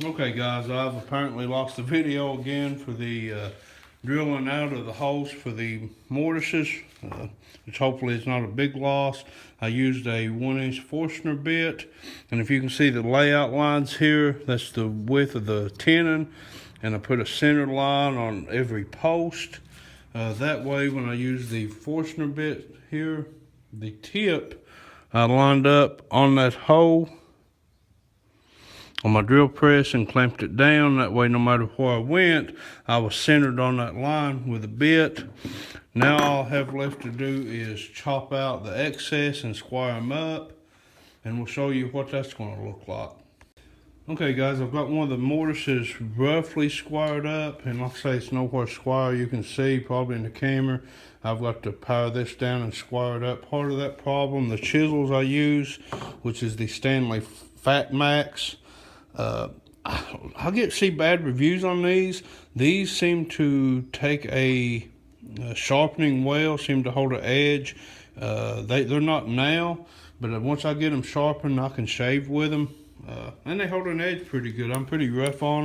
Okay guys, I've apparently lost the video again for the drilling out of the holes for the mortises, which hopefully is not a big loss. I used a 1-inch Forstner bit, and if you can see the layout lines here, that's the width of the tenon, and I put a center line on every post. That way when I use the Forstner bit here, the tip I lined up on that hole on my drill press and clamped it down. That way no matter where I went, I was centered on that line with a bit. Now all I have left to do is chop out the excess and square them up, and we'll show you what that's going to look like. Okay guys, I've got one of the mortises roughly squared up, and like I say, it's nowhere square. You can see probably in the camera, I've got to power this down and square it up. Part of that problem, the chisels I use, which is the Stanley Fat Max, I see bad reviews on these. These seem to take a sharpening well, seem to hold an edge. They're not now, but once I get them sharpened, I can shave with them. And they hold an edge pretty good. I'm pretty rough on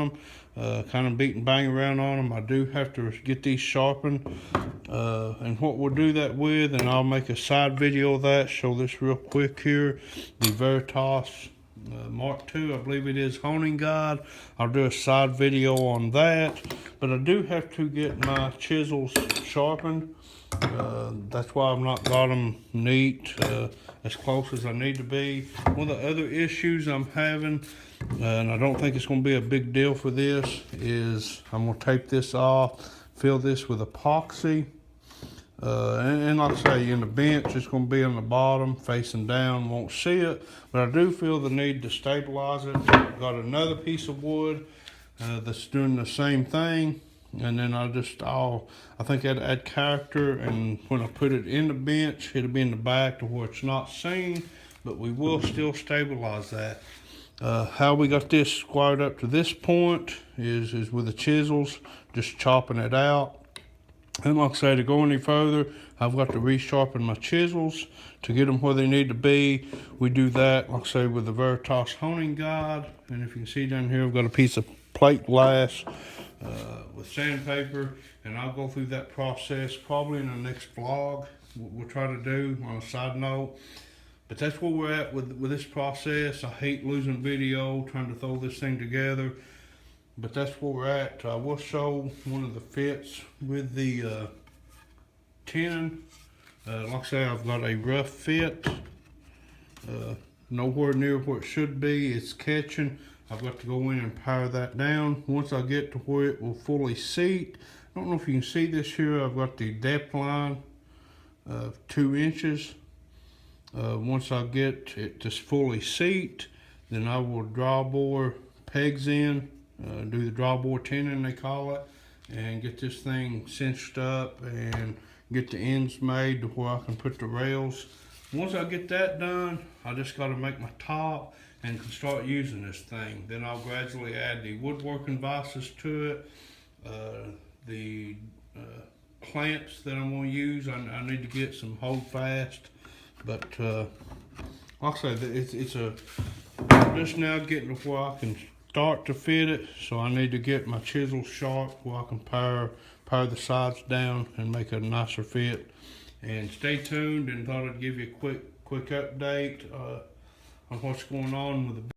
them, kind of beat and bang around on them. I do have to get these sharpened. And what we'll do that with, and I'll make a side video of that, show this real quick here, the Veritas Mark II, I believe it is, honing guide. I'll do a side video on that, but I do have to get my chisels sharpened. That's why I've not got them neat, as close as I need to be. One of the other issues I'm having, and I don't think it's going to be a big deal for this, is I'm going to tape this off, fill this with epoxy. And like I say, in the bench, it's going to be on the bottom, facing down, won't see it. But I do feel the need to stabilize it. I've got another piece of wood that's doing the same thing. And then I think I'd add character, and when I put it in the bench, it'll be in the back to where it's not seen, but we will still stabilize that. How we got this squared up to this point is with the chisels, just chopping it out. And like I say, to go any further, I've got to resharpen my chisels to get them where they need to be. We do that, like I say, with the Veritas honing guide. And if you can see down here, I've got a piece of plate glass with sandpaper, and I'll go through that process probably in the next vlog. We'll try to do on a side note. But that's where we're at with this process. I hate losing video trying to throw this thing together. But that's where we're at. I will show one of the fits with the tenon. Like I say, I've got a rough fit. Nowhere near where it should be. It's catching. I've got to go in and power that down. Once I get to where it will fully seat. I don't know if you can see this here. I've got the depth line of 2 inches. Once I get it to fully seat, then I will draw bore pegs in. Do the draw bore tenon, they call it, and get this thing cinched up and get the ends made to where I can put the rails. Once I get that done, I just got to make my top and can start using this thing. Then I'll gradually add the woodworking vices to it, the clamps that I'm going to use. I need to get some hold fast, but like I said, it's just now getting to where I can start to fit it, so I need to get my chisel sharp where I can power the sides down and make a nicer fit. And stay tuned, and thought I'd give you a quick update on what's going on with the